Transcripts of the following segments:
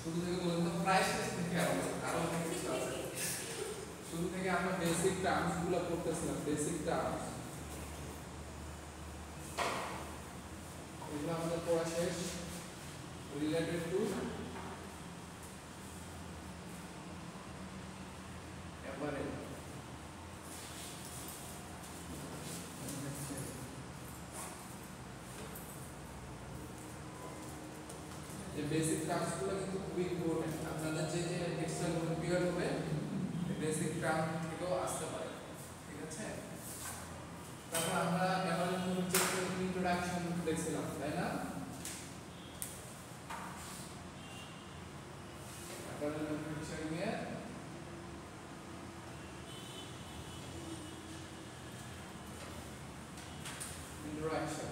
শুরু থেকে বলেন তো প্রাইসেস থেকে আরো অনেক কিছু আছে। শুরু থেকে আমরা বেসিক টার্মস গুলো পড়তেছিলাম, বেসিক টার্মস এগুলো আমাদের পড়া শেষ। রিলেটেড টু এবারে যে বেসিক টার্মস গুলো কিন্তু খুবই ইম্পর্টেন্ট। আপনাদের যে যে টেক্সটাইল পিরিয়ড হবে বেসিক টার্ম থেকেও আসতে পারে, ঠিক আছে? তারপর আমরা এবারে হচ্ছে ইন্ট্রোডাকশন দেখছিলাম, তাই না? এবারে ম্যানুফ্যাকচারিং এর ইন্ট্রোডাকশন।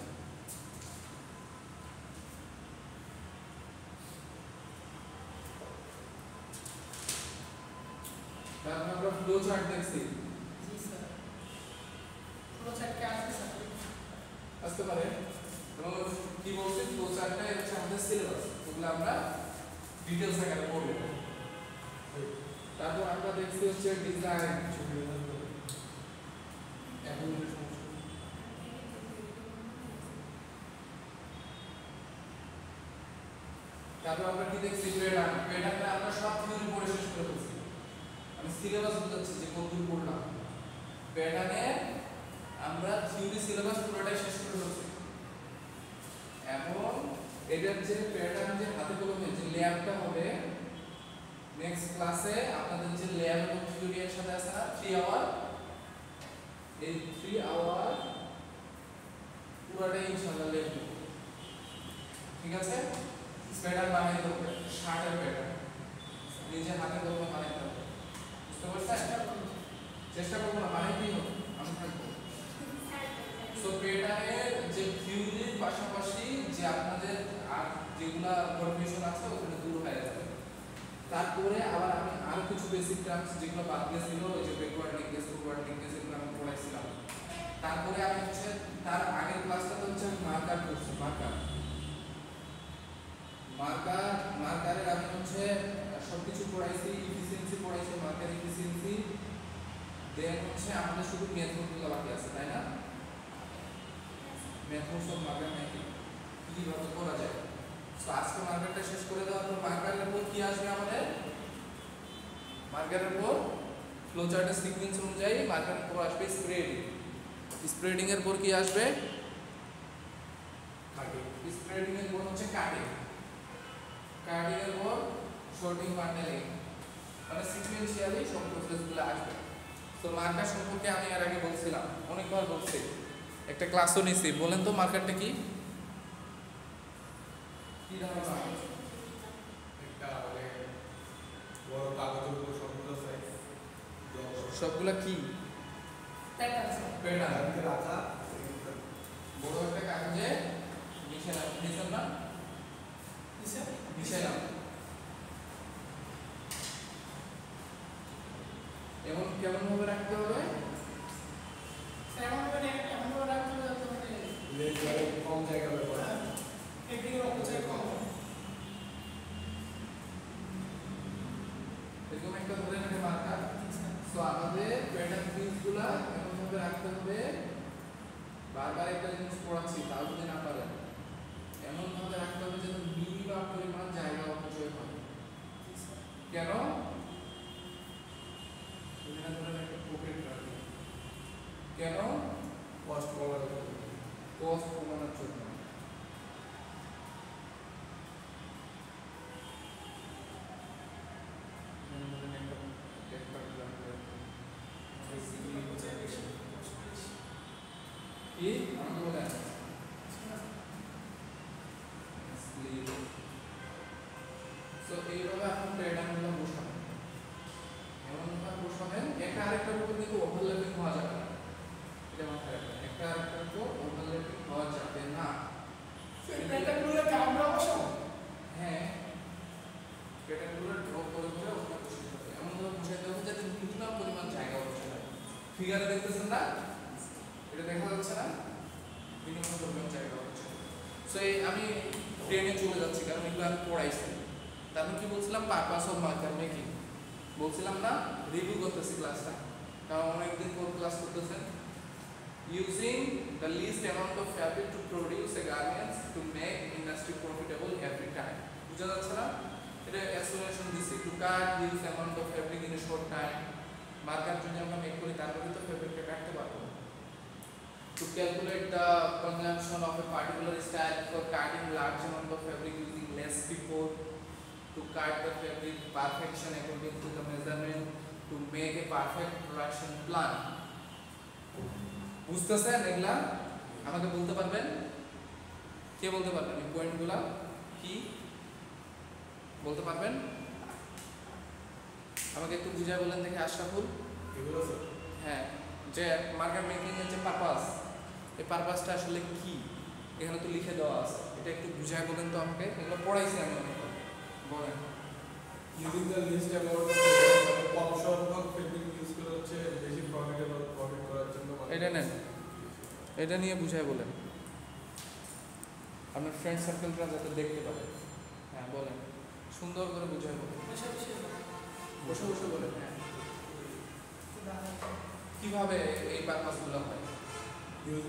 তারপর আমরা ফ্লো চার্ট দেখছি। জি স্যার, ফ্লো চার্ট কে আসতে পারে। এবং কি বলছি, ফ্লো চার্টটা হচ্ছে আমাদের সিলেবাস, ওগুলো আমরা ডিটেইলস আকারে পড়ব। তারপর আমরা দেখছি হচ্ছে ডিজাইন। তারপর আমরা কি দেখছি, প্যাটার্ন। প্যাটার্নে আমরা সব থিওরি পড়ে শেষ করে ফেলছি। আমি সিলেবাস বুঝাচ্ছি যে কতদূর পড়লাম। প্যাটার্নে আমরা থিওরি সিলেবাস পুরোটাই শেষ করে ফেলছি। এবং এটার যে প্যাটার্ন, যে হাতে কলমে যে ল্যাবটা হবে নেক্সট ক্লাসে, আপনাদের যে ল্যাব এবং থিওরি একসাথে আছে না 3 আওয়ার, এই 3 আওয়ার পুরোটাই ইনশাআল্লাহ ল্যাব, ঠিক আছে? প্যাটার্ন বানাইতে হবে, শার্টের প্যাটার্ন নিজে হাতে কলমে বানাইতে হবে। বুঝতে পারছেন? চেষ্টা করবো না, বানাইতেই হবে, আমি থাকবো। সো প্যাটার্নের যে থিওরির পাশাপাশি যে আপনাদের আর যেগুলা কনফিউশন আছে ওখানে দূর হয়ে যাবে। তারপরে আবার আমি আরো কিছু বেসিক টার্মস যেগুলো বাদ গেছিল, ওই যে ব্যাকওয়ার্ড লিঙ্কেজ, ফরওয়ার্ড লিঙ্কেজ, এগুলো আমি পড়াইছিলাম। তারপরে আমি হচ্ছে তার আগের ক্লাসটাতে হচ্ছে মার্কার করছি। মার্কারের আমি হচ্ছে সবকিছু পড়াইছি, এফিসিয়েন্সি পড়াইছি, মার্কার এফিসিয়েন্সি। দেন হচ্ছে আমাদের শুধু মেথডগুলো বাকি আছে, তাই না? মেথডস অফ মার্কার মেকিং কিভাবে করা যায়। সো আজকে মার্কারটা শেষ করে দেওয়ার পর মার্কারের উপর কি আসবে আমাদের? মার্কারের উপর ফ্লো চার্টের সিকোয়েন্স অনুযায়ী মার্কারের উপর আসবে স্প্রেডিং। স্প্রেডিং এর পর কি আসবে? কাটিং। স্প্রেডিং এর পর হচ্ছে কাটিং। কাটিং এর পর শর্টিং, বান্ডেলিং, মানে সিকোয়েন্সিয়ালি সব প্রসেসগুলো আসবে। তো মার্কার সম্পর্কে আমি এর আগে বলছিলাম, অনেকবার বলছি, একটা ক্লাসও নিছি। বলেন তো মার্কারটা কি? কি ধরনের মার্কার? একটা মানে বড় কাগজের উপর সবগুলো সাইজ সবগুলা কি? প্যাটার্ন রাখা বড় একটা কাগজে নিছেন না? নিছেন। এবং কেমন ভাবে রাখতে হবে? এমন ভাবে রাখতে হবে যাতে মানে লেজারে কম জায়গা ব্যবহার হয়, একদিকে অপচয় কম হয়। এরকম একটা ধরে একটা মার্কার। সো আমাদের প্যাটার্ন পিসগুলা এমন ভাবে রাখতে হবে, বারবার একটা জিনিস পড়াচ্ছি তাও যদি না পারেন, এমন ভাবে রাখতে হবে যেন মিনিমাম পরিমাণ জায়গা অপচয় হয়। কেন? এখানে ধরেন একটা পকেট রাখি, কেন? কষ্ট কমানোর জন্য। কস্ট কমানোর জন্য। কি আমাকে বলেন? সো এইভাবে আপনি প্যাটার্নগুলো বসাবেন, এমনভাবে বসাবেন একটা আরেকটার উপর কিন্তু ওভারল্যাপিং হওয়া যাবে না। এটা মাথায় রাখবেন, একটা আরেকটার উপর ওভারল্যাপিং হওয়া যাবে না। প্যাটার্নগুলো কি আমরা বসাবো? হ্যাঁ, প্যাটার্নগুলো ড্র করে করে ওটা বসাতে হবে, এমনভাবে বসাতে হবে যাতে মিনিমাম পরিমাণ জায়গা বসাতে হয়। ফিগারে দেখতেছেন না? এটা দেখা যাচ্ছে না? মিনিমাম পরিমাণ জায়গা হচ্ছে। সো এই আমি ট্রেনে চলে যাচ্ছি কারণ এগুলো আমি পড়াইছি। তারপর কি বলছিলাম পারপাস অফ মার্কার মেকিং বলছিলাম না রিভিউ করতেছি ক্লাসটা কারণ অনেকদিন পর ক্লাস করতেছেন using the least amount of fabric to produce a garments to make industry profitable every time বুঝা যাচ্ছে না এটা এক্সপ্লেনেশন দিছি to cut huge amount of fabric in a short time marker যদি আমরা মেক করি তারপরে তো ফ্যাব্রিকটা কাটতে পারবো to calculate the consumption of a particular style for cutting large amount of fabric using less people to cut the fabric perfection according to the measurement to make a perfect production plan বুঝতেছেন এগুলা আমাকে বলতে পারবেন কে বলতে পারবেন এই পয়েন্টগুলা কি বলতে পারবেন আমাকে একটু বুঝায় বলেন দেখি আশরাফুল এগুলো স্যার হ্যাঁ যে মার্কার মেকিং এর যে পারপাস এই পারপাসটা আসলে কি এখানে তো লিখে দেওয়া আছে এটা একটু বুঝায় বলেন তো আমাকে এগুলো পড়াইছি আমি অনেকবার বলেন using the least amount of কম সংখ্যক ফেব্রিক ইউজ করে হচ্ছে বেশি প্রফিটেবল প্রফিট করার জন্য এটা নেন এটা নিয়ে বুঝায় বলেন আপনার ফ্রেন্ড সার্কেলটা যাতে দেখতে পারে হ্যাঁ বলেন সুন্দর করে বুঝায় বলেন বসে বসে বসে বসে বলেন হ্যাঁ কিভাবে এই পারপাসগুলো হয়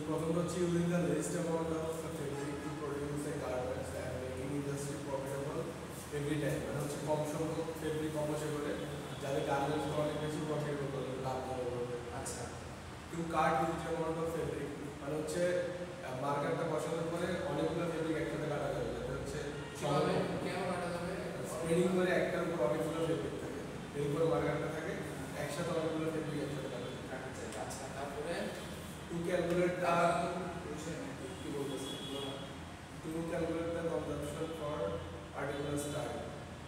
প্রথমত হচ্ছে using the least amount of fabric to produce a garments and making industry profitable every time মানে হচ্ছে কম সংখ্যক ফেব্রিক কমাসে করে যাতে গার্মেন্টস অনেক বেশি প্রফিটেবল করবে লাভ করবে আচ্ছা two cut huge amount of fabric মানে হচ্ছে মার্কারটা বসানোর পরে অনেকগুলো ফেব্রিক একসাথে কাটা যাবে যাতে হচ্ছে কিভাবে কেন কাটা যাবে স্প্রেডিং করে একটার উপর অনেকগুলো ফেব্রিক থাকে এর উপর মার্কারটা থাকে একসাথে অনেকগুলো ফেব্রিক একসাথে কাটা যায় আচ্ছা তারপরে টু ক্যালকুলেট কি বলতেছেন to calculate the consumption for particular style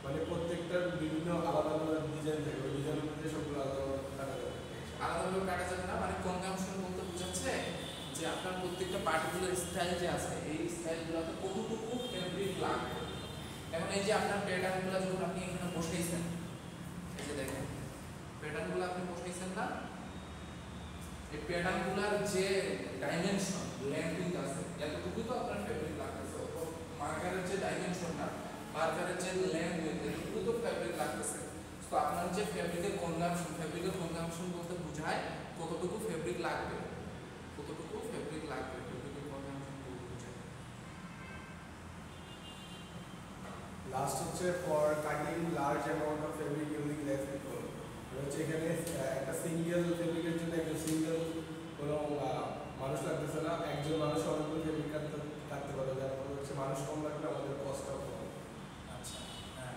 মানে প্রত্যেকটার বিভিন্ন আলাদা আলাদা ডিজাইন থাকে ওই ডিজাইন অনুযায়ী সবগুলো আলাদা আলাদা কাটা যাবে আলাদাভাবে কাটা যাবে না মানে কনজাম্পশন বলতে বোঝাচ্ছে যে আপনার প্রত্যেকটা পার্টিকুলার স্টাইল যে আছে এই স্টাইলগুলোতে কতটুকু ফেব্রিক লাগবে এখন এই যে আপনার প্যাটার্নগুলো যখন আপনি এখানে বসাইছেন এই যে দেখেন প্যাটার্নগুলো আপনি বসাইছেন না এই প্যাটার্নগুলোর যে ডাইমেনশন লেন্থ আছে এতটুকু তো আপনার ফেব্রিক লাগতেছে মার্কারের যে ডাইমেনশনটা মার্কারের যে লেন্থ এতটুকু তো ফেব্রিক লাগতেছে তো আপনার যে ফেব্রিকের কনজাম্পশন বলতে বোঝায় কতটুকু ফেব্রিক লাগবে ফেব্রিকের কনজাম্পশন বলতে বোঝায় লাস্ট হচ্ছে for cutting large amount of fabric using less people হচ্ছে এখানে একটা সিঙ্গেল ফেব্রিকের জন্য একটা সিঙ্গেল কোনো মানুষ লাগতেছে না একজন মানুষ অনেকগুলো ফেব্রিক কাটতে পারে যার ফলে হচ্ছে মানুষ কম লাগলে আমাদের কষ্টটাও কম আচ্ছা হ্যাঁ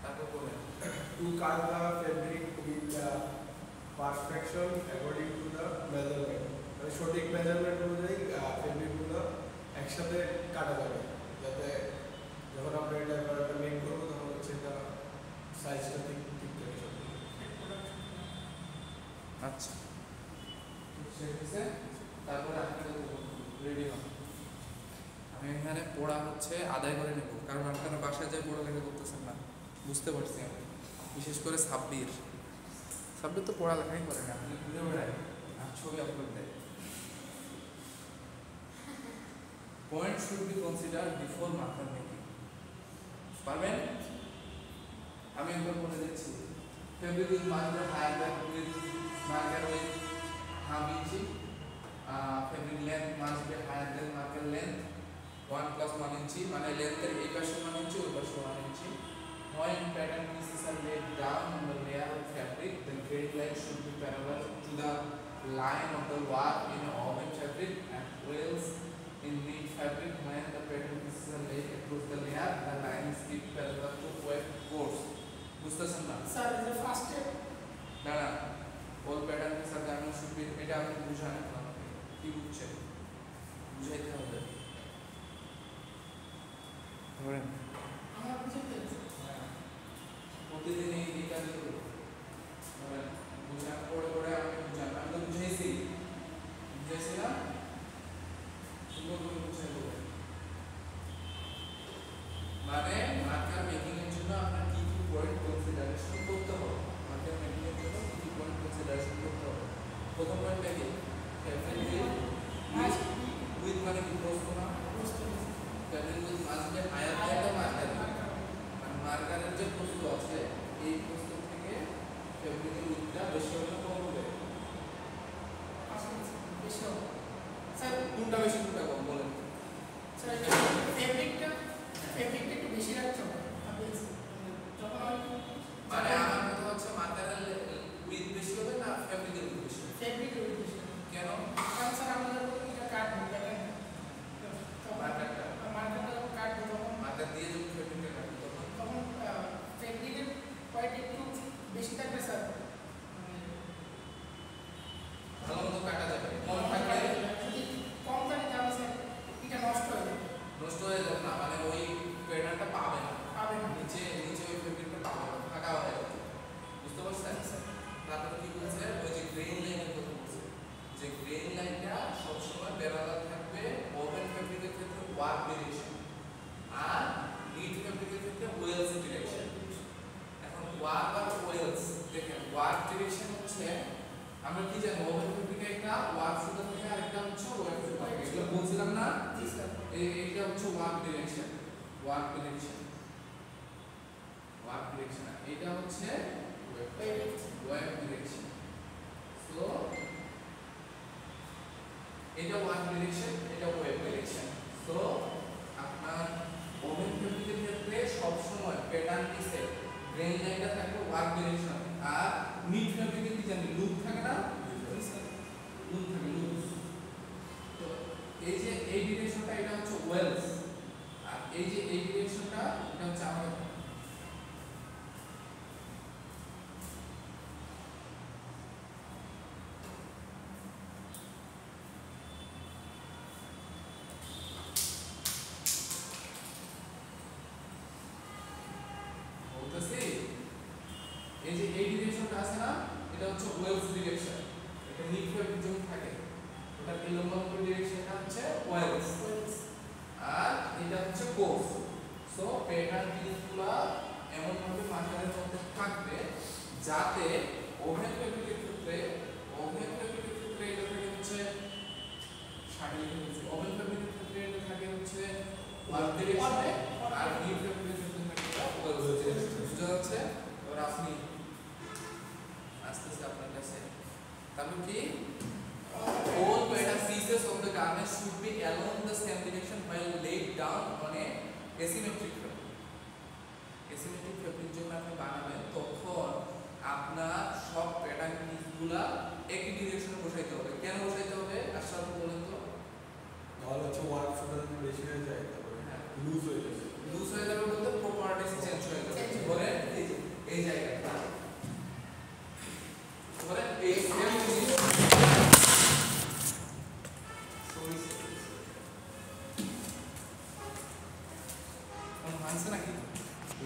তারপর বলেন two cut the fabric with perfection according to the measurement মানে সঠিক মেজারমেন্ট অনুযায়ী ফেব্রিকগুলো একসাথে কাটা যাবে যাতে যখন আমরা এটা একটা মেক করবো তখন হচ্ছে এটা সাইজটা ঠিক ঠিক থাকে সব আচ্ছা ঠিক আছে তারপরে আপনাদের রেডি হন আমি এখানে পড়া হচ্ছে আদায় করে নেব কারণ আপনারা বাসায় যায় পড়ালেখা করতেছেন না বুঝতে পারছি আমি বিশেষ করে সাব্বির তো পড়ালেখাই করে না আপনি ঘুরে বেড়ায় আর ছবি আপলোড দেয় point should be consider before marker making পারবেন আমি একবার বলে দিচ্ছি fabric width marker higher than width marker with half inch fabric length must be higher than marker length 1 plus 1 inch মানে লেন্থের এই পাশে 1 inch ওই পাশে 1 inch when pattern pieces are laid down on the layer of fabric the grade line should be parallel to the line of the work in oven fabric and rails in neat fabric when the pattern pieces are laid across the layer the line is kept parallel to web course বুঝতেছেন না sir এই যে first না all pattern के साथ गाना should be এটা আপনি বুঝান কি বুঝছেন বুঝাইতে হবে ধরেন আমরা বুঝতে প্রতিদিন এই কাজ করব ধরেন বুঝান পড়ে আমি বুঝান আমি তো বুঝাইছি না সুন্দর করে বুঝাই বলেন মানে মার্কার মেকিং এর জন্য আপনার কি কি পয়েন্ট কনসিডারেশন করতে হবে মার্কার মেকিং এর জন্য কি কি পয়েন্ট কনসিডারেশন করতে হবে প্রথম পয়েন্ট দেখি ফেব্রিক উইথ মানে কি প্রশ্ন না fabric with must be higher than the মার্কারের যে প্রস্থ আছে এই প্রস্থ থেকে ফেব্রিকের উইডথটা বেশি হলে কম হবে। বেশি হবে স্যার। কোনটা বেশি কোনটা কম বলেন? স্যার ফেব্রিকটা একটু বেশি রাখতে হবে যখন মানে আমার কথা হচ্ছে মার্কারের উইডথ বেশি হবে না ফেব্রিকের উইডথ বেশি হবে? ফেব্রিকের উইডথ বেশি হবে। কেন? কারণ স্যার আমাদের এটা কাটবো দেখেন মার্কারটা যখন কাটবো তখন মার্কার দিয়ে যখন ফেব্রিকটা কাটবো তখন ফেব্রিকের কোয়ালিটি একটু বেশি থাকবে স্যার, ভালো মতো কাটা যাবে। কম থাকলে যদি কম থাকে তাহলে স্যার এটা নষ্ট হয়ে যাবে। নষ্ট হয়ে যাবে না, মানে ওই প্যাটার্নটা পাবে না, পাবে না। নিচে ওই ফেব্রিকটা পাবে না, ফাঁকা হয়ে যাবে। বুঝতে পারছেন? তারপরে কি বলছে ওই যে গ্রেইন লাইনের কথা বলছে, যে গ্রেইন লাইনটা সবসময় প্যারালাল থাকবে ওপেন ফেব্রিকের ক্ষেত্রে ওয়ার্ক ডিরেকশন আর নিট ফেব্রিকের ক্ষেত্রে ওয়েলস ডিরেকশন। এখন ওয়ার্ক আর ওয়েলস দেখেন, ওয়ার্ক ডিরেকশন হচ্ছে আমরা কি জানি ওপেন ফেব্রিকে একটা ওয়ার্ক সুতা থাকে আর একটা হচ্ছে ওয়েব সুতা থাকে, এগুলো বলছিলাম না? জি স্যার। এইটা হচ্ছে ওয়ার্ক ডিরেকশন, ওয়ার্ক ডিরেকশন এটা হচ্ছে ওয়েব ডিরেকশন। সো এটা ওয়ার্ক ডিরেকশন, এটা ওয়েব ডিরেকশন। সো আপনার ওপেন ফেব্রিকের ক্ষেত্রে সব সময় প্যাটার্ন কি সেট, গ্রেইন লাইনটা থাকবে ওয়ার্ক ডিরেকশন, আর নিট ফেব্রিকে কি জানি লুপ থাকে না? লুপ থাকে, লুপ। তো এই যে এই ডিরেকশনটা এটা হচ্ছে ওয়েলস, আর এই যে এই ডিরেকশনটা এটা হচ্ছে আমাদের বলতেছি। এই যে এই ডিরেকশনটা আছে না, এটা হচ্ছে ওয়েলস ডিরেকশন, এটা নিট ফেব্রিক যখন থাকে ওটা লম্ব ডিরেকশনটা হচ্ছে ওয়েলস, আর এটা হচ্ছে কোর্স। সো প্যাটার্ন জিনিসগুলো এমন ভাবে মার্কারের মধ্যে থাকবে যাতে ওভেন ফেব্রিকের ক্ষেত্রে এটা থাকে হচ্ছে শাড়ি হচ্ছে ওভেন ফেব্রিকের ক্ষেত্রে এটা থাকে হচ্ছে ওয়ার্ক ডিরেকশনে, আর নিট ফেব্রিকের ক্ষেত্রে থাকে ওয়েলস ডিরেকশন। বুঝা যাচ্ছে? এবার আপনি আস্তে আস্তে আপনার কাছে তারপর কি all pattern pieces of the garment should be along the same direction while laid down on a asymmetric fabric. Asymmetric fabric যখন আপনি বানাবেন তখন আপনার সব প্যাটার্ন পিসগুলা একই ডিরেকশনে বসাইতে হবে। কেন বসাইতে হবে আসলে আপনি বলেন তো? তাহলে হচ্ছে ওয়ার্ক সুতা যদি বেশি হয়ে যায় তারপরে লুজ হয়ে যাবে। লুজ হয়ে যাবে বলতে প্রপার্টিজ চেঞ্জ হয়ে যাবে। ধরে এই জায়গাটা ধরে এই সেম জিনিস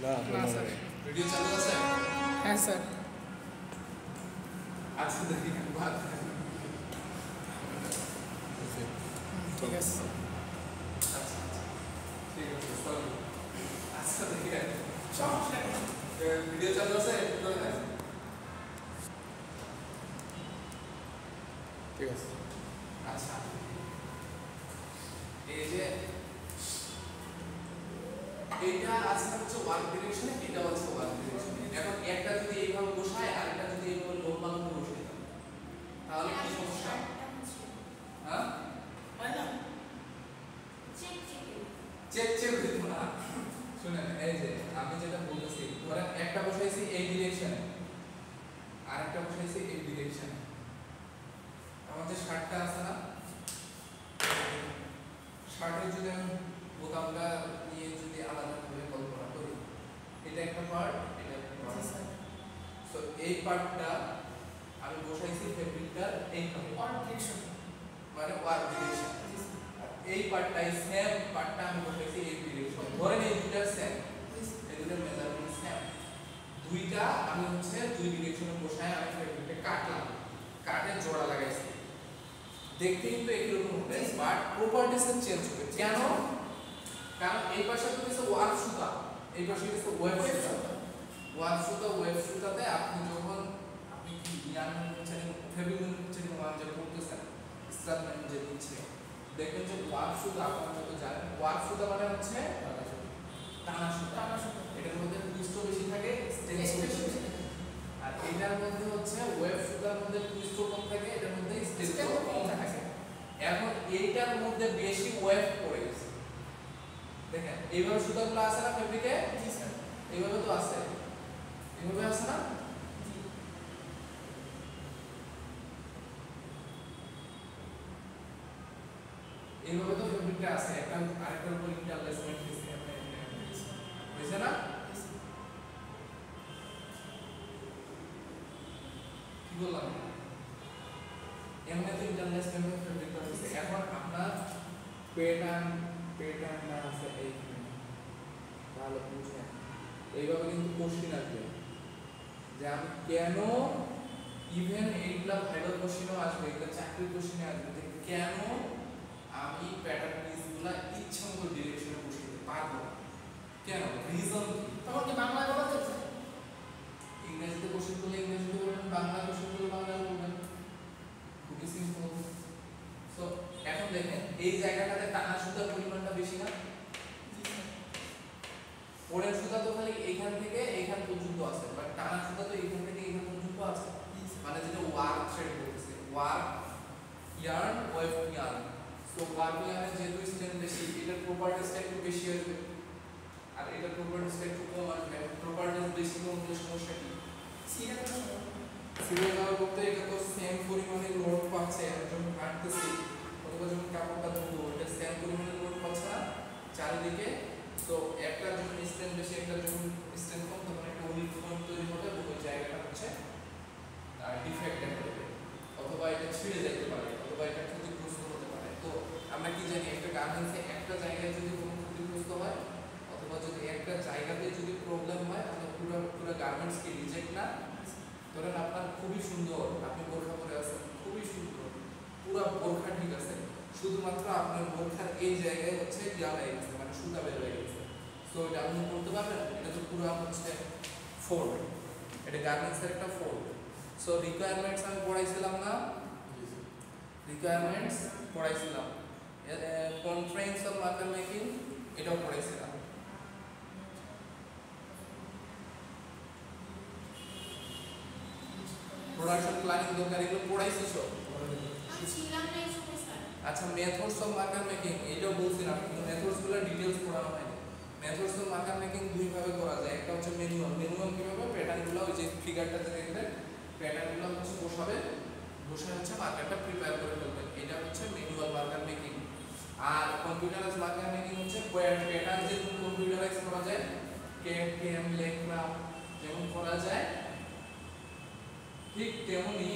না স্যার। ভিডিও চালু আছে? হ্যাঁ স্যার। আচ্ছা দেখি বাদ ঠিক আছে। আচ্ছা ঠিক আছে সরি। আচ্ছা দেখি সমস্যা নেই। ভিডিও চালু আছে? ঠিক আছে। আচ্ছা এই যে এটা আছে হচ্ছে ওয়ার্ক ডিরেকশনে, এটা হচ্ছে ওয়ার্ক ডিরেকশনে। এখন একটা যদি এইভাবে বসায় আর একটা যদি এইভাবে লম্বা লম্বা বসায় তাহলে কি সমস্যা? হ্যাঁ হয় না? চেক দিত না। শুনেন এই যে আমি যেটা বলতেছি, ধরেন একটা বসাইছি এই ডিরেকশনে আর একটা বসাইছি এই ডিরেকশনে। আমাদের শার্টটা আছে না, শার্টের যদি আমি বোতামটা নিয়ে যদি আলাদা করে কল্পনা করি, এটা একটা পার্ট, এটা একটা পার্ট। সো এই পার্টটা আমি বসাইছি ফেব্রিকটার এইভাবে ওয়ার্ক ডিরেকশন মানে ওয়ার্ক ডিরেকশন, আর এই পার্টটাই সেম পার্টটা আমি বসাইছি এই ডিরেকশন। ধরেন এই দুইটা সেম, এই দুইটার মেজারমেন্ট সেম, দুইটা আমি হচ্ছে দুই ডিরেকশনে বসায় আমি ফেব্রিকটা কাটলাম, কাটে জোড়া লাগাইছি। দেখতে কিন্তু একই রকম হবে বাট প্রপার্টিজ চেঞ্জ হবে। কেন? কারণ এই পাশে তো হচ্ছে ওয়ার্ক সুতা, এই পাশে হচ্ছে ওয়েব সুতা। ওয়ার্ক সুতা ওয়েব সুতাতে আপনি যখন আপনি কি ইয়ান ম্যানুফ্যাকচারিং ফেব্রিক ম্যানুফ্যাকচারিং ওয়ান যে করতেছেন ইনস্টলমেন্ট যে দিচ্ছে, দেখবেন যে ওয়ার্ক সুতা আপনারা যত জানেন ওয়ার্ক সুতা মানে হচ্ছে টানা সুতা। এটার মধ্যে টুইস্টও বেশি এইভাবে সুতাগুলো আছে না ফেব্রিকে, জি স্যার। এইভাবে তো আছে, এইভাবে আছে না? জি। এইভাবে তো ফেব্রিকটা আছে, একটা আরেকটার উপর ইন্টারলেসমেন্ট দিছে আপনি বুঝছেন না? কি বললাম? এমনি তো ইন্টারলেসমেন্ট ফেব্রিকটা দিছে। এখন আপনার প্যাটার্নটা আছে এইখানে, তাহলে বুঝেন এইভাবে কিন্তু কোশ্চেন আসবে যে আমি কেন, ইভেন এইগুলা ভাইরাল কোশ্চেনও আসবে, এগুলা চাকরির কোশ্চেনে আসবে যে কেন আমি প্যাটার্ন পিসগুলা ইচ্ছা মতো ডিরেকশনে বসাতে পারবো না, কেন, রিজন কি? তখন কি বাংলায় বলা যাবে স্যার? ইংরেজিতে কোশ্চেন করলে ইংরেজিতে বলবেন, বাংলা কোশ্চেন করলে বাংলায় বলবেন, খুবই সিম্পল। সো এখন দেখেন এই জায়গাটাতে টানা সুতার পরিমাণটা বেশি না? জি স্যার। পরের সুতা তো খালি এইখান থেকে এইখান পর্যন্ত আছে, বাট টানা সুতা তো এইখান থেকে এইখান পর্যন্ত আছে, মানে যেটা ওয়ার্ক থ্রেড বলতেছে, work yarn weave yarn. So work ইয়ার্নের যেহেতু স্ট্রেন্থ বেশি, এটার প্রপার্টিসটা একটু বেশি আসবে, আর এটার প্রপার্টিসটা একটু কম আসবে। প্রপার্টিস বেশি কম হলে সমস্যা কি? সিরিয়াল সময়। সিরিয়াল যাওয়ার বলতে এটা তো সেম পরিমাণে লোড পাচ্ছে, যখন কাটতেছি অথবা যখন কাপড়টা ধরবো এটা সেম পরিমাণে লোড পাচ্ছে না চারিদিকে। তো একটা যখন স্ট্রেন্থ বেশি, একটা যখন স্ট্রেন্থ কম, তখন একটা উইক পয়েন্ট তৈরি হবে, ওই জায়গাটা হচ্ছে ডিফেক্টেড হবে, অথবা এটা ছিঁড়ে যেতে পারে, অথবা এটা ক্ষতিগ্রস্ত হতে পারে। তো আমরা কি জানি একটা গার্মেন্টসে একটা জায়গায় যদি কোনো ক্ষতিগ্রস্ত হয়, অথবা যদি একটা জায়গাতে যদি প্রবলেম হয়, তাহলে পুরো গার্মেন্টস কি রিজেক্ট না? ধরেন আপনার খুবই সুন্দর, আপনি বোরখা পরে আছেন, খুবই সুন্দর, পুরো বোরখা ঠিক আছে, শুধুমাত্র আপনার বোরখার এই জায়গায় হচ্ছে ইয়া হয়ে গেছে, মানে সুতা বের হয়ে গেছে। সো এটা আপনি করতে পারবেন? এটা তো পুরো হচ্ছে ফোল্ড, এটা গার্মেন্টসের একটা ফোল্ড। সো রিকোয়ারমেন্টস আমি পড়াইছিলাম না? রিকোয়ারমেন্টস পড়াইছিলাম, কনফারেন্স অফ মার্কার মেকিং এটাও পড়াইছিলাম। প্রোডাকশন প্ল্যানিং দরকার, এগুলো পড়াইছি সব। আচ্ছা মেথডস অফ মার্কার মেকিং এটাও বলছিলাম, কিন্তু মেথডস গুলো ডিটেইলস পড়ানো হয়নি। মেথডস অফ মার্কার মেকিং দুই ভাবে করা যায়, একটা হচ্ছে ম্যানুয়াল। ম্যানুয়াল কিভাবে? প্যাটার্ন গুলো ওই যে ফিগারটাতে দেখবেন, প্যাটার্ন গুলো হচ্ছে বসাবে, বসে হচ্ছে মার্কারটা প্রিপেয়ার করে ফেলবেন, এটা হচ্ছে ম্যানুয়াল মার্কার মেকিং। আর কম্পিউটারাইজ মার্কার মেকিং হচ্ছে প্যাটার্ন যেমন কম্পিউটারাইজ করা যায়, কেএম লেখা যেমন করা যায়, ঠিক তেমনি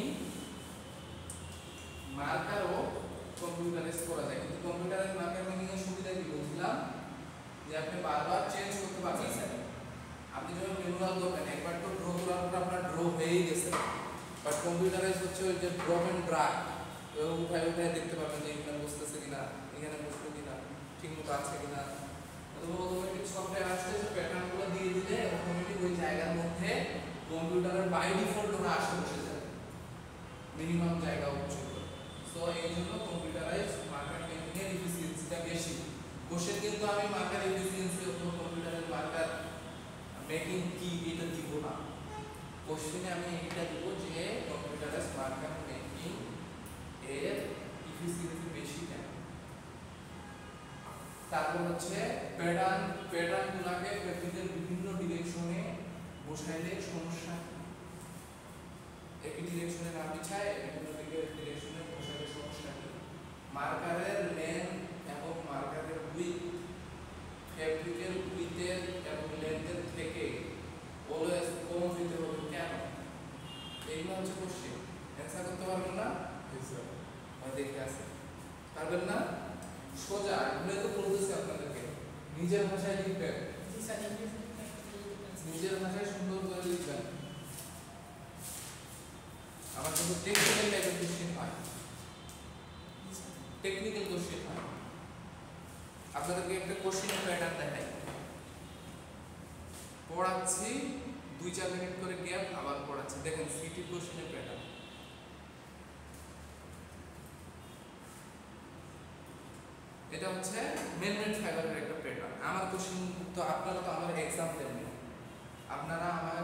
মার্কারও কম্পিউটারাইজ করা যায়। কিন্তু কম্পিউটারাইজ মার্কার মেকিং এর সুবিধা কি বলছিলাম, যে আপনি বারবার চেঞ্জ করতে পারবেন। আপনি যখন ম্যানুয়াল করবেন, একবার তো ড্র করার পর আপনার ড্র হয়েই গেছে, বাট কম্পিউটারাইজ হচ্ছে ওই যে ড্রপ এন্ড ড্রাগ, উঠায় উঠায় দেখতে পারবেন যে এখানে বসতেছে কিনা, এখানে বসলো কিনা, ঠিক মতো আছে কিনা। অথবা অটোমেটিক সফটওয়্যার আসছে, যে প্যাটার্নগুলো দিয়ে দিলে অটোমেটিক ওই জায়গার মধ্যে কম্পিউটারের বাই ডিফল্ট ওরা আসে বসে যায় মিনিমাম জায়গা পর্যন্ত। সো এই জন্য কম্পিউটারাইজ মার্কার মেকিং এর এফিসিয়েন্সিটা বেশি। কোশ্চেন কিন্তু আমি মার্কার এফিসিয়েন্সি অথবা কম্পিউটারের মার্কার মেকিং কি এটা দিব না, কোশ্চেনে আমি এটা দিব যে কম্পিউটারাইজ মার্কার মেকিং এর এফিসিয়েন্সি বেশি কেন। তারপর হচ্ছে প্যাটার্নগুলোকে ফেব্রিকের বিভিন্ন ডিরেকশনে বসাইলে সমস্যা কি? একই ডিরেকশনে না বিছায় বিভিন্ন ডিরেকশনে বসাইলে সমস্যা কি? মার্কারের লেন্থ এবং মার্কারের উইথ ফেব্রিকের উইথের এবং লেন্থের থেকে অলওয়েজ কম দিতে হবে কেন? এইগুলো হচ্ছে কোশ্চেন, অ্যান্সার করতে পারবেন না? দেখে আছে পারবেন না? সোজা এগুলো তো বলতেছি আপনাদেরকে, নিজের ভাষায় লিখবেন, নিজের ভাষায় সুন্দর করে লিখবেন। আমার কিন্তু টেকনিক্যাল টাইপের কোশ্চেন হয়, টেকনিক্যাল কোশ্চেন হয়। আপনাদেরকে একটা কোশ্চেনের প্যাটার্ন দেখাই, পড়াচ্ছি 2-4 মিনিট করে গ্যাপ, আবার পড়াচ্ছি। দেখেন সিটি কোশ্চেনের প্যাটার্ন, এটা হচ্ছে মেনমেন্ট ফাইবারের একটা প্যাটার্ন। আমার কোশ্চেন তো আপনারা তো আমার এক্সাম দেন, আপনারা আমার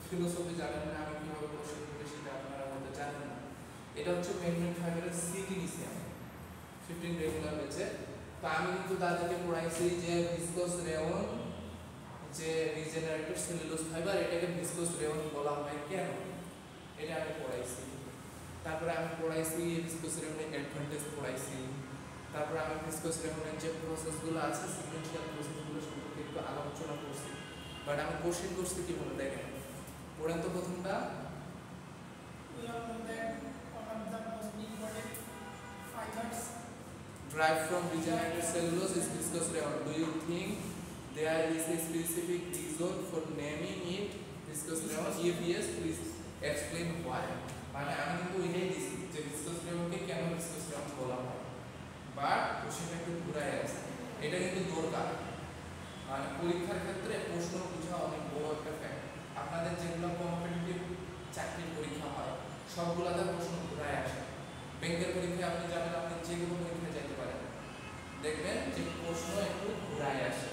ফিলোসফি জানেন না, আমি কিভাবে কোশ্চেন করি সেটা আপনারা হয়তো জানেন না। এটা হচ্ছে মেনমেন্ট ফাইবারের সিটি নিছি আমি 15 রেগুলার ব্যাচে তো আমি কিন্তু তাদেরকে পড়াইছি যে ভিসকোস রেয়ন যে রিজেনারেটেড সেলুলোজ ফাইবার এটাকে ভিসকোস রেয়ন বলা হয় কেন, এটা আমি পড়াইছি। তারপরে আমি পড়াইছি ভিসকোস রেয়নের অ্যাডভান্টেজ পড়াইছি। তারপরে আমি ভিসকোস রেয়নের যে প্রসেসগুলো আছে সিকোয়েন্সিয়াল প্রসেসগুলো সম্পর্কে একটু আলোচনা করছি। বাট আমি কোশ্চেন করছি কি বলে দেখেন, পড়েন তো প্রথমটা। We all know that one of the most important fibers Derived from regenerated cellulose is viscose rayon. Do you think there is a specific reason for naming it viscose rayon? If yes, please explain why. মানে আমি কিন্তু এটাই দিছি যে viscose rayonকে কেন viscose rayon বলা হয়, but কোশ্চেনটা একটু ঘুরায় আছে। এটা কিন্তু দরকার, মানে পরীক্ষার ক্ষেত্রে প্রশ্ন বোঝা অনেক বড় একটা ফ্যাক্ট। আপনাদের যেগুলো কম্পিটিটিভ চাকরির পরীক্ষা হয় সবগুলোতে প্রশ্ন ঘুরায় আসে। ব্যাংকের পরীক্ষায় আপনি যাবেন, আপনি যে কোনো পরীক্ষায় যেতে পারেন, দেখবেন যে প্রশ্ন একটু ঘুরায় আসে।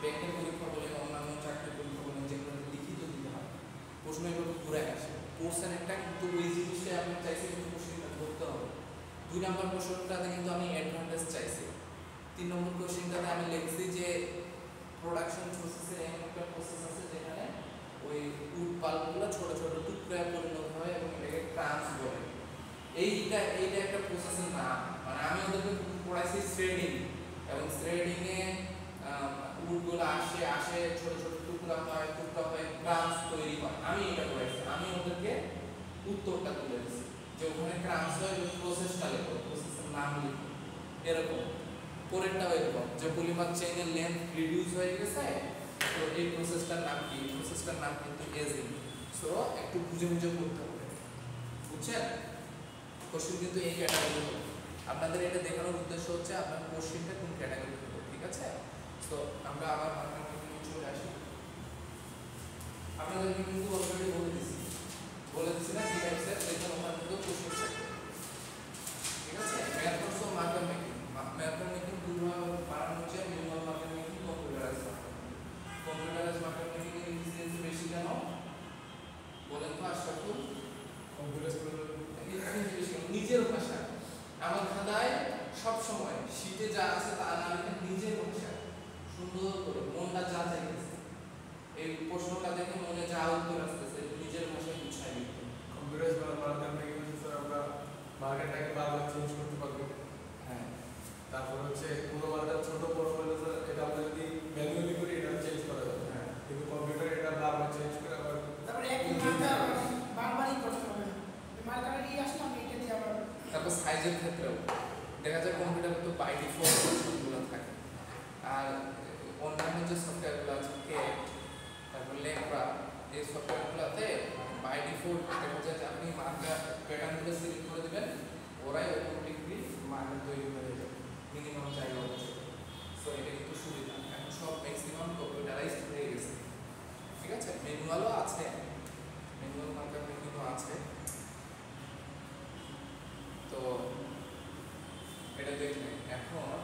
ব্যাংকের পরীক্ষা বলে অন্যান্য চাকরির পরীক্ষা বলে যেগুলো লিখিত দিতে হয় প্রশ্ন একটু ঘুরায় আসে। কোশ্চেন একটা কিন্তু ওই জিনিসটাই আপনি চাইছি কিন্তু কোশ্চেনটা ধরতে হবে। 2 নম্বর কোশ্চেনটাতে কিন্তু আমি অ্যাডভান্টেজ চাইছি। 3 নম্বর কোশ্চেনটাতে আমি লিখছি যে প্রোডাকশন প্রসেসের এমন একটা প্রসেস আছে যেখানে ওই উড পাল্পগুলো ছোট ছোট টুকরায় পরিণত হয় এবং এটাকে ট্রান্স বলে। এইটা একটা প্রসেসের নাম। মানে আমি ওদেরকে পড়াইছি থ্রেডিং, এবং থ্রেডিং এ উডগুলো আসে ছোট ছোট টুকরা হয় ট্রান্স তৈরি হয়। আমি এটা পড়াইছি। আমি ওদেরকে উত্তরটা তুলে দিয়েছি যে ওখানে ট্রান্স হয় ওই প্রসেসটা লেখো, প্রসেসের নাম লিখো। এরকম পরেরটাও এরকম যে পলিমার চেইনের লেন্থ রিডিউস হয়ে গেছে, তো এই প্রসেসটার নাম কি? প্রসেসটার নাম কিন্তু এজিং। সো একটু বুঝে বুঝে করতে হবে, বুঝছেন? কোশ্চেন কিন্তু এই ক্যাটাগরি হবে। আপনাদের এটা দেখানোর উদ্দেশ্য হচ্ছে আপনার কোশ্চেনটা কোন ক্যাটাগরি হবে, ঠিক আছে? তো আমরা আবার মার্কেটিং চলে আসি। আপনাদেরকে কিন্তু অলরেডি বলে দিছি না কি টাইপসের দেখুন ওখানে কিন্তু কোশ্চেন থাকে, ঠিক আছে? Methods of market making. Market making দুই ভাবে বানানো হচ্ছে, manual market making, computerised market making. Computerised market making এর ইফিসিয়েন্সি বেশি কেন বলেন তো আশরাফুল? নিজের ভাষা আমার খাতায় সব সময় শীটে যা আছে তা না লিখে নিজের ভাষা সুন্দর করে মনটা যা চাইতেছে এই প্রশ্নটা দেখে মনে যা উত্তর আসতেছে নিজের ভাষায় গুছাই লিখতে। কম্পিউটার মার্কেট মেকিং স্যার আমরা মার্কেটটাকে বারবার চেঞ্জ করতে পারবো। হ্যাঁ, তারপর হচ্ছে কোনো মার্কেট ছোট বড় হলে স্যার এটা আমরা যদি ম্যানুয়ালি করি এটা চেঞ্জ করা যাবে। হ্যাঁ, কিন্তু কম্পিউটার এটা বারবার চেঞ্জ করে আবার তারপরে একই মার্কার বারবারই করতে হবে না। মার্কারে দিয়ে আসলে আমি এটা দিয়ে আবার তারপর সাইজের ক্ষেত্রেও দেখা যায় কম্পিউটারে তো বাই ডিফল্ট অপশনগুলো থাকে, আর অন্যান্য যে সফটওয়্যারগুলো আছে ক্যাট তারপর লেকরা এই সফটওয়্যারগুলোতে বাই ডিফল্ট দেখা যায় যে আপনি মার্কার প্যাটার্নগুলো সিলেক্ট করে দেবেন, ওরাই অটোমেটিকলি মার্কার তৈরি হয়ে যাবে মিনিমাম জায়গা হচ্ছে। সো এটা কিন্তু সুবিধা। এখন সব ম্যাক্সিমাম কম্পিউটারাইজড হয়ে গেছে, ঠিক আছে? ম্যানুয়ালও আছে, ম্যানুয়াল মার্কার মেকিংও আছে। তো এটা দেখলেন। এখন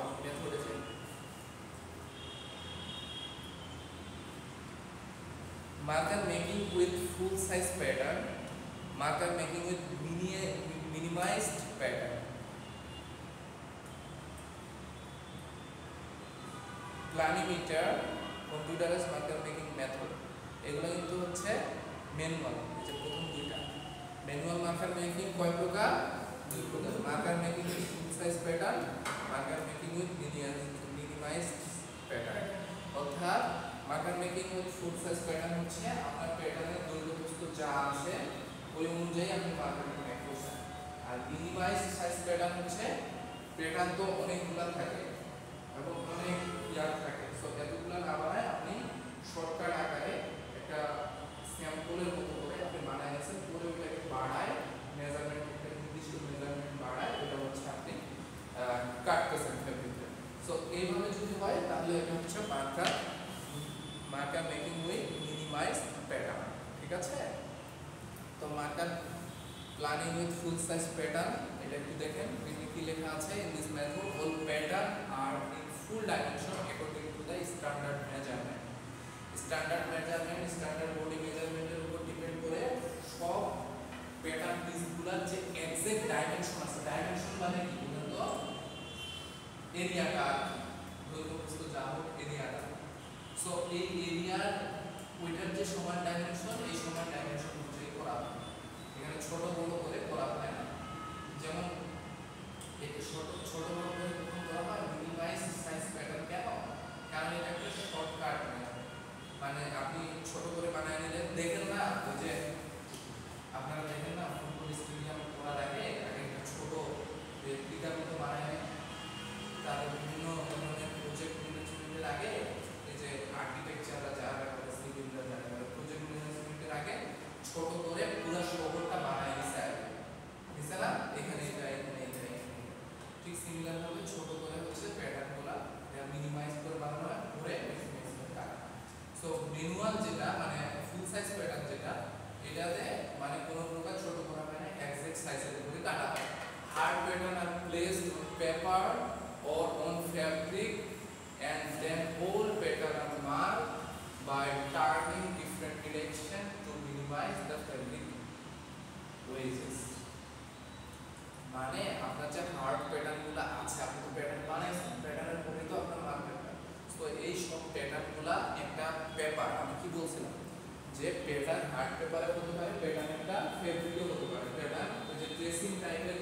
আমি মেথডে যাই। Marker making with full size pattern, marker making with minimized pattern, planimeter, computerized marker making method, এগুলো কিন্তু হচ্ছে ম্যানুয়াল। যে প্রথম দুইটা ম্যানুয়াল মার্কার মেকিং কয় প্রকার? 2 প্রকার। Marker making with full size pattern, marker making with minimized pattern. অর্থাৎ marker making with full size pattern হচ্ছে আপনার প্যাটার্নের দৈর্ঘ্য প্রস্থ যা আছে ওই অনুযায়ী আপনি মার্কার মেক করছেন। আর মিনিমাইজড সাইজ প্যাটার্ন হচ্ছে প্যাটার্ন তো অনেকগুলো থাকে এবং অনেক ইয়ার থাকে, সো এতগুলো না বানায় আপনি শর্টকাট আকারে একটা স্যাম্পলের মতো করে আপনি বানায় নিয়েছেন, পরে ওটাকে বাড়ায় মেজারমেন্ট একটা নির্দিষ্ট মেজারমেন্ট বাড়ায় এটা হচ্ছে আপনি কাটতেছেন ফেব্রিকে। সো এইভাবে যদি হয় তাহলে এটা হচ্ছে marker making with minimized pattern, ঠিক আছে? তো marker planning with full size pattern এটা একটু দেখেন কি লেখা আছে। In this method all pattern আর in full dimension according to the standard measurement. Standard measurement standard body মেজারমেন্টের উপর ডিপেন্ড করে সব প্যাটার্ন পিসগুলোর যে এক্সাক্ট ডাইমেনশন আছে, ডাইমেনশন মানে কি? এরিয়াটা দৈর্ঘ্য প্রস্থ যা হোক এরিয়াটা। সো এই এরিয়ার ওইটার যে সমান ডাইমেনশন, এই সমান ডাইমেনশন অনুযায়ী করা হয়। এখানে ছোট বড় করে করা হয় না। যেমন ছোট বড় করে যখন করা হয় মিনিমাইজ সাইজ প্যাটার্ন কেন? কারণ এটা একটা শর্টকাট মানে আপনি ছোট করে বানায় নিলেন। দেখেন না ওই যে আপনারা দেখেন না ফুটবল স্টেডিয়াম করার আগে একটা ছোট রেপ্লিকার মতো বানায় নেয়। তাদের বিভিন্ন ধরনের প্রজেক্ট ম্যানেজমেন্টের আগে এই যে আর্কিটেকচাররা যারা করে সিভিলরা যারা করে প্রজেক্ট ম্যানেজমেন্টের আগে ছোট করে পুরো শহরটা বানায় নিছে নিছে না? এখানে এটা এখানে এটা ঠিক সিমিলার ভাবে ছোট করে হচ্ছে প্যাটার্নগুলো মিনিমাইজ করে বানানো হয়, পুরো ম্যাক্সিমাইজ করে কাটা। সো ম্যানুয়াল যেটা মানে ফুল সাইজ প্যাটার্ন যেটা, এটাতে মানে কোনো প্রকার ছোট করা হয় না, এক্সাক্ট সাইজের উপরে কাটা হয়। Hard pattern R placed on paper or on fabric and then all pattern are marked by turning different direction to minimize the fabric wedges. মানে আপনার যে হার্ড প্যাটার্নগুলো আছে, আপনি তো প্যাটার্ন বানাইছেন, প্যাটার্নের পরে তো আপনার মার্কেট। তো এই সব প্যাটার্নগুলো একটা পেপার, আমি কি বলছিলাম যে প্যাটার্ন হার্ড পেপারে হতে পারে, প্যাটার্ন একটা ফেব্রিকও হতে পারে। প্যাটার্ন ওই যে ট্রেসিং টাইপের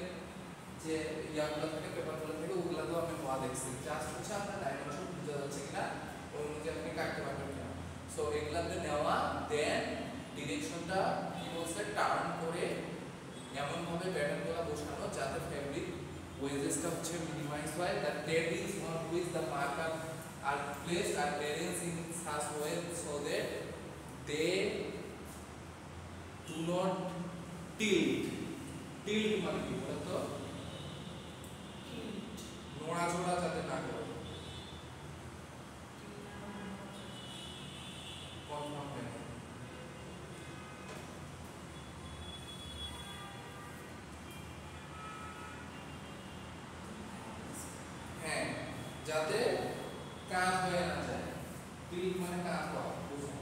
যে ইয়াগুলো থাকে, পেপারগুলো থাকে, ওগুলো তো আমি হওয়া দেখছি। জাস্ট হচ্ছে আপনার ডাইমেনশন বুঝা যাচ্ছে কিনা, ওই অনুযায়ী আপনি কাটতে পারবেন কিনা। সো এগুলাতে নেওয়া, দেন ডিরেকশনটা কি বলছে টার্ন করে এমন ভাবে প্যাটার্নগুলো বসানো যাতে ফেব্রিক ওয়েজেসটা হচ্ছে মিনিমাইজ হয়। The tables on which the marker are placed are arranged in such way so that they do not tilt. Tilt মানে কি বলতো? নড়াচড়া যাতে না করে। কনফার্ম হয় না। হ্যাঁ, যাতে কাত হয়ে না যায়। টিল্ট মানে কাত হওয়া, বুঝুন।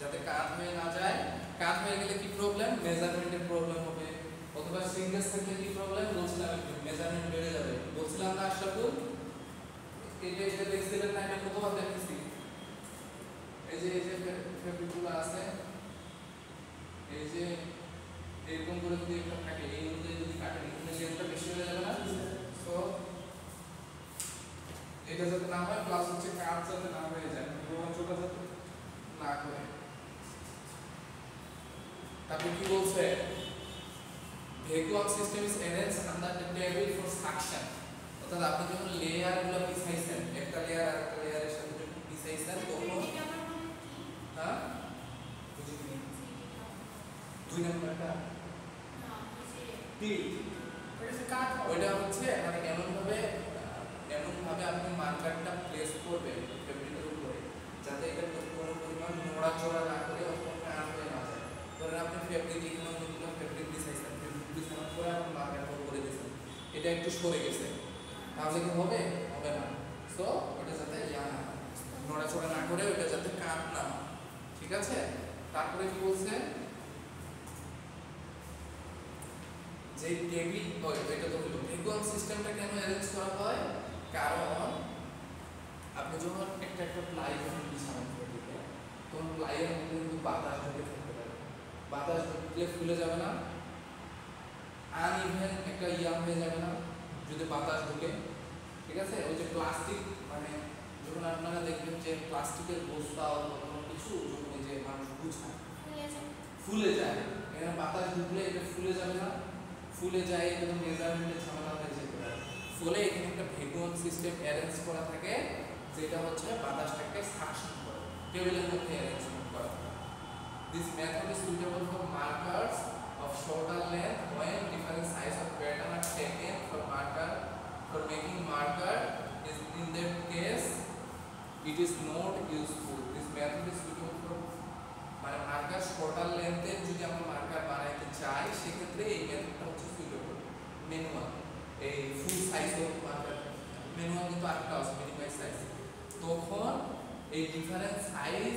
যাতে কাত হয়ে না যায়। কাত হয়ে গেলে কি প্রবলেম? মেজারমেন্টের প্রবলেম হবে। অথবা সিঙ্গেস থাকলে কি প্রবলেম? বলছিলাম মেজারমেন্ট বেড়ে যাবে। বলছিলাম না আশরাফুল? এটা দেখছিলেন না? এটা কতবার দেখেছি? এই যে ফেব্রিকগুলো আছে, এই যে এরকম করে যদি একটা থাকে, এই অনুযায়ী যদি কাটেন, এখানে লেন্থটা বেশি হয়ে যাবে না? তো এটা যাতে না হয়, প্লাস হচ্ছে কাট যাতে না হয়ে যায়, ছোটা যাতে না করে। তারপর কি বলছে? Vacuum system is arranged under the table for suction. অর্থাৎ আপনি যখন লেয়ারগুলো বিছাইছেন, একটা লেয়ার আর একটা লেয়ারের সাথে যখন বিছাইছেন তখন হ্যাঁ বুঝিনি। 2 নম্বরটা টিল্ট, ওইটা হচ্ছে মানে এমন ভাবে আপনি মার্কারটা প্লেস করবেন ফেব্রিকের উপরে যাতে এটা কোনো পরিমাণ নড়াচড়া না করে অথবা কাত হয়ে না যায়। ধরেন আপনি ফেব্রিক এখানে অনেকগুলো ফেব্রিক বিছাইছেন, ফেব্রিক বিছানোর পরে আপনি মার্কারটা উপরে দিয়েছেন, এটা একটু সরে গেছে, তাহলে কি হবে? হবে না। সো ওটা যাতে নড়াচড়া না করে, ওটা যাতে কাত না হয়, ঠিক আছে? তারপরে কি বলছে? যে টেবিল, এটা তো হলো ভ্যাকুয়াম সিস্টেমটা কেন অ্যারেঞ্জ করা হয়? কারণ আপনি যখন একটা প্লাই যখন বিছাবেন ফেব্রিকে, তখন প্লাইয়ের মধ্যে কিন্তু বাতাস ঢুকে থাকতে পারে। বাতাস ঢুকলে ফুলে যাবে না? আনইভেন একটা হয়ে যাবে না যদি বাতাস ঢুকে? ঠিক আছে? ওই যে প্লাস্টিক, মানে যখন আপনারা দেখবেন যে প্লাস্টিকের বস্তা অথবা কোনো কিছু যখন ওই যে মানুষ গুছায় ফুলে যায়, এখানে বাতাস ঢুকলে এটা ফুলে যাবে না? ফুলে যায়, কিন্তু মেজারমেন্টের ঝামেলা হয়ে যেতে পারে। ফলে এখানে একটা ভ্যাকুয়াম সিস্টেম অ্যারেঞ্জ করা থাকে, যেটা হচ্ছে বাতাসটাকে সাকশন করে, টেবিলের মধ্যে অ্যারেঞ্জমেন্ট করা থাকে। This method is suitable for markers of shorter length when different size of pattern are taken for making marker. Is in that case it is not useful. This method is suitable for মানে marker shorter লেন্থের যদি আমরা marker বানাইতে চাই, সেক্ষেত্রে এই মেথডটা হচ্ছে suitable. Manual এই ফুল size of marker, manual কিন্তু আরেকটা আছে মিনিমাইজ সাইজ, তখন এই ডিফারেন্ট সাইজ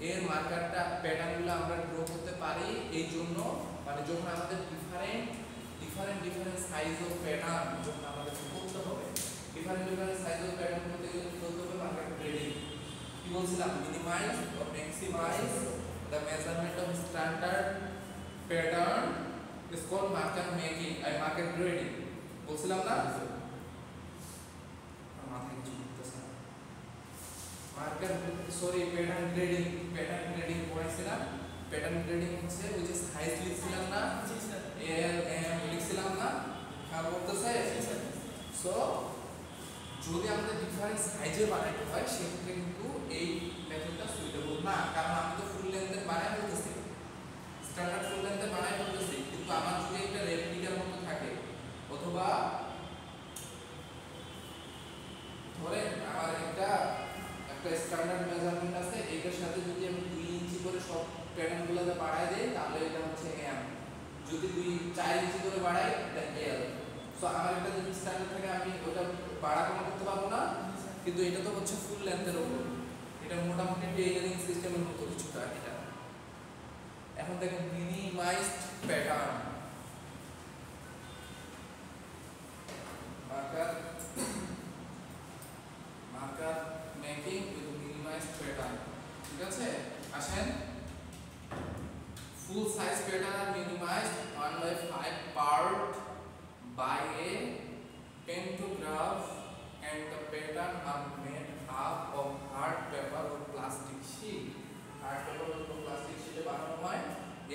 এর মার্কারটা প্যাটার্নগুলো আমরা ড্র করতে পারি। এই জন্য মানে যখন আমাদের ডিফারেন্ট সাইজ অফ প্যাটার্ন যখন আমাদের করতে হবে, ডিফারেন্ট সাইজ অফ প্যাটার্ন করতে গেলে কি করতে হবে মার্কার গ্রেডিং কি বলছিলাম minimize or maximize the measurement of standard pattern is called marker making আর মার্কার গ্রেডিং বলছিলাম না মাথায় কিছু ঘুরতেছে না মার্কার সরি প্যাটার্ন গ্রেডিং পড়াইছিলাম প্যাটার্ন গ্রেডিং হচ্ছে ওই যে সাইজ লিখছিলাম না জি স্যার এল এম লিখছিলাম না খেয়াল করতেছে সো যদি আমাদের ডিফারেন্ট সাইজে বানাইতে হয় সেক্ষেত্রে কিন্তু এই মেথডটা সুইটেবল না কারণ আমি তো ফুল লেন্থে বানাই বলতেছি স্ট্যান্ডার্ড ফুল লেন্থে বানাই বলতেছি কিন্তু আমার যদি একটা রেপ্লিকার মতো থাকে অথবা ধরেন আমার একটা স্ট্যান্ডার্ড মেজারমেন্ট আছে এটার সাথে যদি আমি 2 ইঞ্চি করে সব প্যাটার্নগুলোতে বাড়ায় দেই তাহলে এটা হচ্ছে এম যদি 4 ইঞ্চি করে বাড়াই এটা এল সো আমার একটা যদি স্ট্যান্ডার্ড থাকে আমি ওটা বাড়ানো করতে পারবো না কিন্তু এটা তো হচ্ছে ফুল লেন্থের উপর এটা মোটামুটি টেইলারিং সিস্টেমের মতো কিছুটা এটা এখন দেখেন minimised pattern marker making with minimized pattern ঠিক আছে আসেন full size pattern are minimized 1/5 part by a pantograph and the pattern are made up of hard paper or plastic sheet hard paper or plastic sheet এ বানানো হয়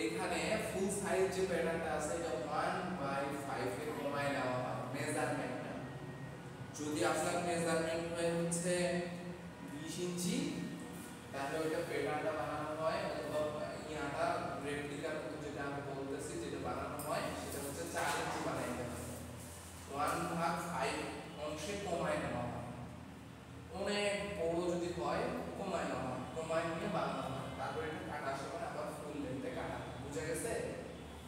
এখানে ফুল size যে প্যাটার্নটা আছে এটা 1/5 এ কমায় নেওয়া হয় মেজারমেন্টটা যদি আপনার মেজারমেন্ট হয় হচ্ছে 20 ইঞ্চি তাহলে ওইটা প্যাটার্নটা বানানো হয় অথবা ইয়াটা রেপ্লিকার মতো যেটা আমি বলতেছি যেটা বানানো হয় সেটা হচ্ছে 4 ইঞ্চি বানাইতে হয় 1/5 অংশে কমায় নেওয়া হয় অনেক বড় যদি হয় কমায় নেওয়া হয় কমায় নিয়ে বানানো হয় তারপরে এটা কাটা সময় আবার ফুল লেন্থে কাটা বুঝা গেছে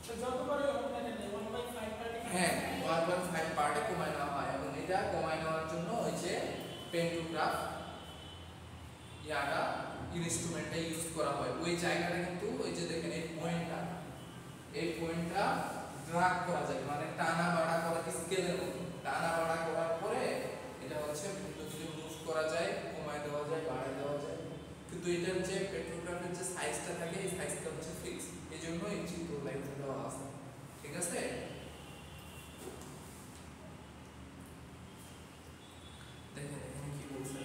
তো যতবারে আপনাদের 1/5 পার্টে হ্যাঁ 1/5 পার্টে কমায় নেওয়া হয় এবং এটা কমায় নেওয়ার জন্য ওই যে পেন্টোগ্রাফ ইয়াটা ইনস্ট্রুমেন্টটা ইউজ করা হয় ওই জায়গাটা কিন্তু ওই যে দেখেন এই পয়েন্টটা ড্রাগ করা যায় মানে টানা বাড়া করা স্কেলের মতো টানা বাড়া করার পরে এটা হচ্ছে ভিন্ন দিকে মুভ করা যায় কমায় দেওয়া যায় বাড়ায় দেওয়া যায় কিন্তু এটার যে পেন্টোগ্রাফের যে সাইজটা থাকে এই সাইজটা হচ্ছে ফিক্স এইজন্য এই চিত্র লাইনে দেওয়া আছে ঠিক আছে দেখেন এখানে কি বলছে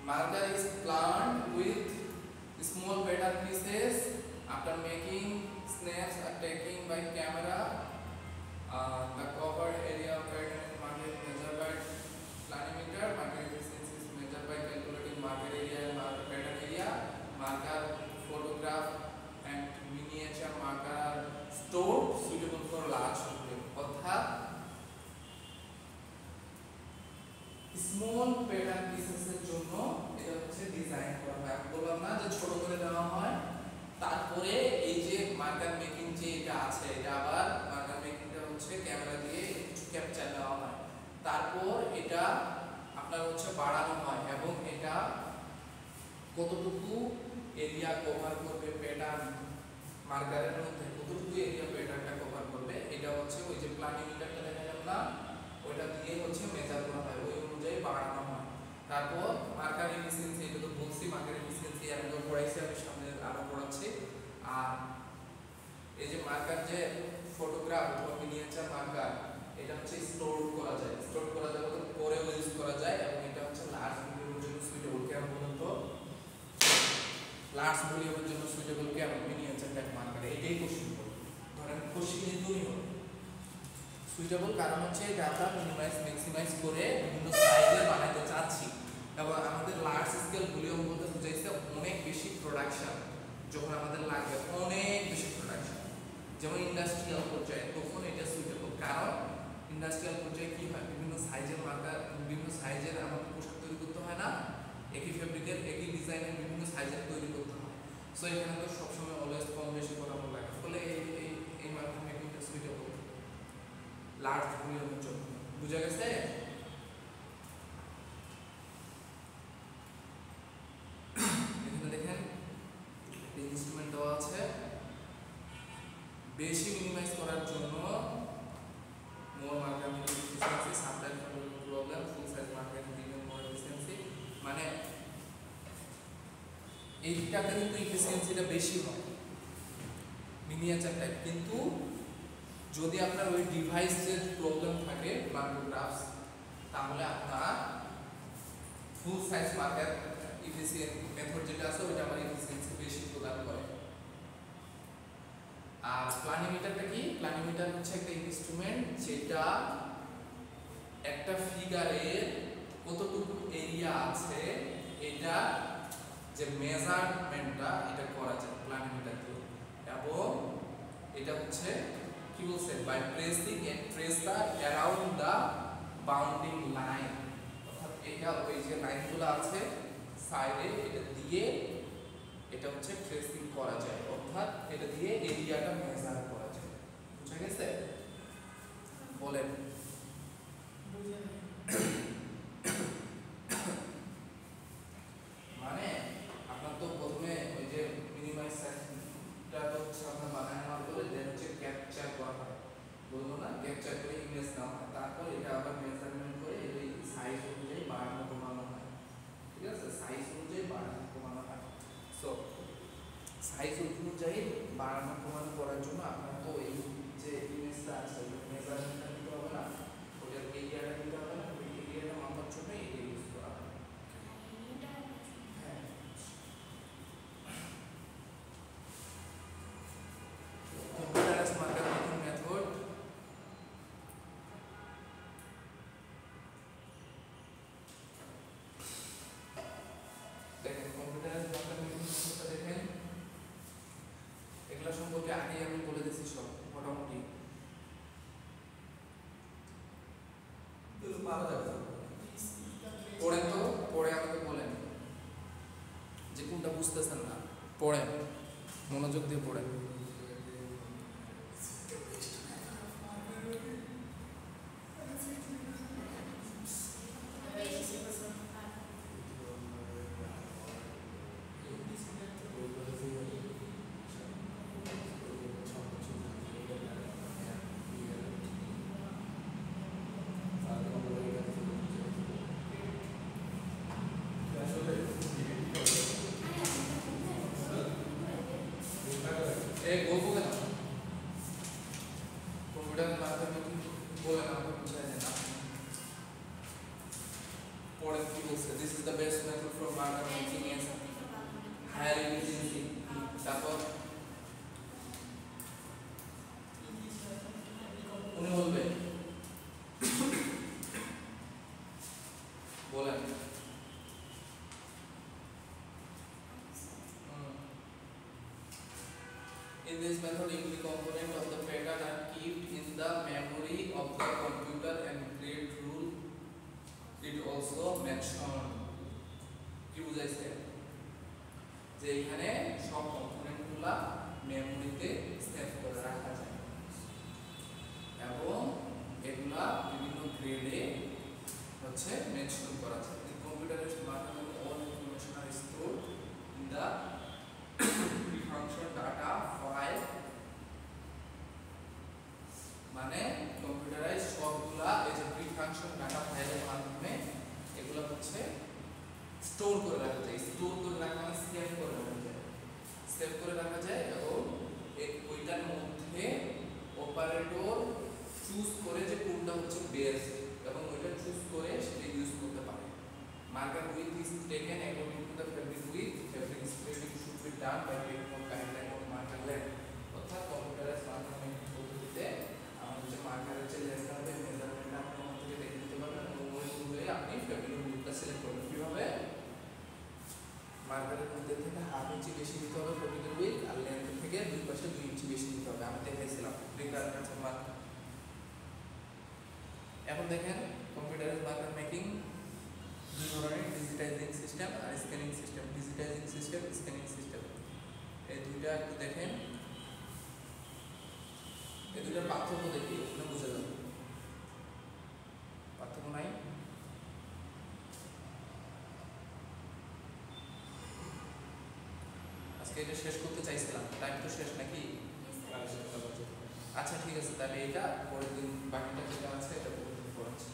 Marker is planned with small pattern pieces. After making, snaps are taken by camera. The covered area of pattern is market measured by planimeter. Marker efficiency is measured by calculating marker area and marker pattern area. Marker photograph and miniature marker are stored suitable for large volume. অর্থাৎ small pattern পিসেসের জন্য এটা হচ্ছে design করা হয় আমি বললাম না যে ছোট করে দেওয়া হয় তারপরে এই যে মার্কার মেকিং যে এটা আছে এটা আবার মার্কার মেকিংটা হচ্ছে ক্যামেরা দিয়ে কিছু ক্যাপচার নেওয়া হয় তারপর এটা আপনার হচ্ছে বাড়ানো হয় এবং এটা কতটুকু এরিয়া কভার করবে প্যাটার্ন মার্কারের মধ্যে কতটুকু এরিয়া প্যাটার্নটা কভার করবে এটা হচ্ছে ওই যে প্ল্যানিমিটারটা দেখা গেল না ওটা দিয়ে হচ্ছে মেজার করা হয় ওই অনুযায়ী বাড়ানো হয় তারপর মার্কার এফিসিয়েন্সি এটা তো বলছি মার্কার এফিসিয়েন্সি আমি তো পড়াইছি আমি সামনে আরো পড়াচ্ছি আর এই যে মার্কার যে ফটোগ্রাফ অথবা মিনিয়েচার মার্কার এটা হচ্ছে স্টোর করা যায় বলতে পরেও ইউজ করা যায় এবং এটা হচ্ছে লার্জ ভলিউমের জন্য সুইটেবল কেন বলুন তো লার্জ ভলিউমের জন্য সুইটেবল কেন মিনিয়েচার টাইপ মার্কার এটাই কোশ্চেন করবে ধরেন কোশ্চেন তুমি হবে সুইটেবল কারণ হচ্ছে এটা আমরা মিনিমাইজ ম্যাক্সিমাইজ করে বিভিন্ন সাইজে বানাতে চাচ্ছি এবং আমাদের লার্জ স্কেল ভলিউম বলতে বুঝাইছে অনেক বেশি প্রোডাকশন যখন আমাদের লাগবে অনেক বেশি প্রোডাকশন যেমন ইন্ডাস্ট্রিয়াল পর্যায়ে তখন এটা সুইটেবল কারণ ইন্ডাস্ট্রিয়াল পর্যায়ে কি হয় বিভিন্ন সাইজের মার্কার বিভিন্ন সাইজের আমাদের পোশাক তৈরি করতে হয় না একই ফেব্রিকের একই ডিজাইনের বিভিন্ন সাইজের তৈরি করতে হয় সো এখানে তো সবসময় অলওয়েজ কম বেশি করানো লাগে ফলে এই মার্কার মেকিংটা সুইটেবল লার্জ ভলিউমের জন্য বুঝা গেছে এখানে দেখেন ইনস্ট্রুমেন্ট দেওয়া আছে বেশি মিনিমাইজ করার জন্য মোর মানে এইটাতে কিন্তু এফিসিয়েন্সিটা বেশি হয় মিনিয়েচার টাইপ, কিন্তু যদি আপনার ওই ডিভাইসের প্রবলেম থাকে প্লান্টোগ্রাফস, তাহলে আপনার ফুল সাইজ মার্কার ইফিসিয়েন্ট মেথড যেটা আছে ওইটা আমার এফিসিয়েন্সি বেশি প্রদান করে। আর প্ল্যানিমিটারটা কি? প্ল্যানিমিটার হচ্ছে একটা ইনস্ট্রুমেন্ট যেটা একটা ফিগারের কতটুকু এরিয়া আছে এটা যে মেজারমেন্টটা এটা করা যায় প্ল্যানিমিটার দিয়ে, এবং এটা হচ্ছে কি বলছে by pressing and trace the around the bounding line, অর্থাৎ এটা ওই যে লাইনগুলো আছে সাইডে এটা দিয়ে এটা হচ্ছে ট্রেসিং করা যায়, অর্থাৎ এটা দিয়ে এরিয়াটা মেজার করা যায়। বুঝা গেছে? বলেন। মানে আপনার তো প্রথমে ওই যে মিনিমাইজ সাইজটা তো হচ্ছে আপনার বানানো হওয়ার পরে দেন হচ্ছে ক্যাপচার করা হয়, বলবো না ক্যাপচার করে ইমেজ নেওয়া হয়, তারপর এটা আবার মেজারমেন্ট করে এই সাইজ অনুযায়ী বাড়ানো কমানো হয়। ঠিক আছে? সাইজ অনুযায়ী বাড়ানো কমানো হয়। সো সাইজ অনুযায়ী বাড়ানো কমানো করার জন্য আপনার তো এই যে ইমেজটা আছে মেজারমেন্টটা নিতে হবে না, ওটার এরিয়াটা নিতে হবে না, ওই এরিয়াটা মাপার জন্য এটা ইউজ করা হয়। হ্যাঁ, কম্পিউটারাইজড মার্কার মেকিং মেথড দেখেন, কম্পিউটারাইজড মার্কার মেকিং মেথডটা দেখেন, এগুলা সম্পর্কে আগে আমি বলে দিয়েছি সব মোটামুটি। পারা যাবে পড়েন তো, পড়ে আমাকে বলেন যে কোনটা বুঝতেছেন না, পড়েন মনোযোগ দিয়ে পড়েন। এই বলবো কেন কম্পিউটার মার্কার মেকিং বলেন, আমাকে বুঝাই দেন আপনি পড়েন কি বলছে। This is the best method for marker making and higher efficiency. তারপর উনি বলবে বলেন। In this method, every component of the pattern are kept in the memory of the computer and grade rule it also mentioned. কি বুঝাইছে? যে এখানে সব কম্পোনেন্টগুলা মেমোরিতে save করে রাখা যায় এবং এগুলা বিভিন্ন গ্রেডে হচ্ছে মেনশন করা যায়। কম্পিউটারের মাধ্যমে all information are stored in the pre-function data file, মানে কম্পিউটারাইজ সবগুলা এই যে প্রি-ফাংশন ডাটা ফাইলের মাধ্যমে এগুলা হচ্ছে স্টোর করে রাখা যায়। স্টোর করে রাখা মানে সেভ করে রাখা যায়, সেভ করে রাখা যায় এবং ওইটার মধ্যে অপারেটর চুজ করে যে কোনটা হচ্ছে বেস্ট এবং ওইটা চুজ করে সেটা ইউজ করতে পারে। Marker width is taken according to the fabric width, fabric spreading should be done by taking of guideline of marker length. অর্থাৎ কম্পিউটারাইজ মার্কার মেকিং পদ্ধতিতে আমাদের যে মার্কারের যে লেন্থ হবে মেজারমেন্ট আপনি ওখান থেকে দেখে নিতে পারবেন এবং ওই অনুযায়ী আপনি ফেব্রিক উইথটা সিলেক্ট করবেন। কিভাবে? মার্কারের মধ্যে থেকে হাফ ইঞ্চি বেশি দিতে হবে ফেব্রিকের উইথ, আর লেন্থ থেকে দুই পাশে 2 ইঞ্চি বেশি দিতে হবে। আমি দেখাইছিলাম রিকারেন্স মার্কার। এখন দেখেন কম্পিউটারাইজ মার্কার মেকিং দুই ধরনের, ডিজিটাইজিং সিস্টেম আর scanning system. Digitizing system, scanning system, এই দুইটা একটু দেখেন, এই দুইটার পার্থক্য দেখি, ওখানে বুঝে যাবে। পার্থক্য নাই? আজকে এটা শেষ করতে চাইছিলাম, টাইম তো শেষ নাকি? আচ্ছা ঠিক আছে, তাহলে এটা পরের দিন বাকিটা যেটা আছে এটা পরের দিন পড়াচ্ছি।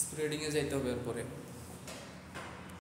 স্প্রেডিং এ যাইতে হবে এরপরে।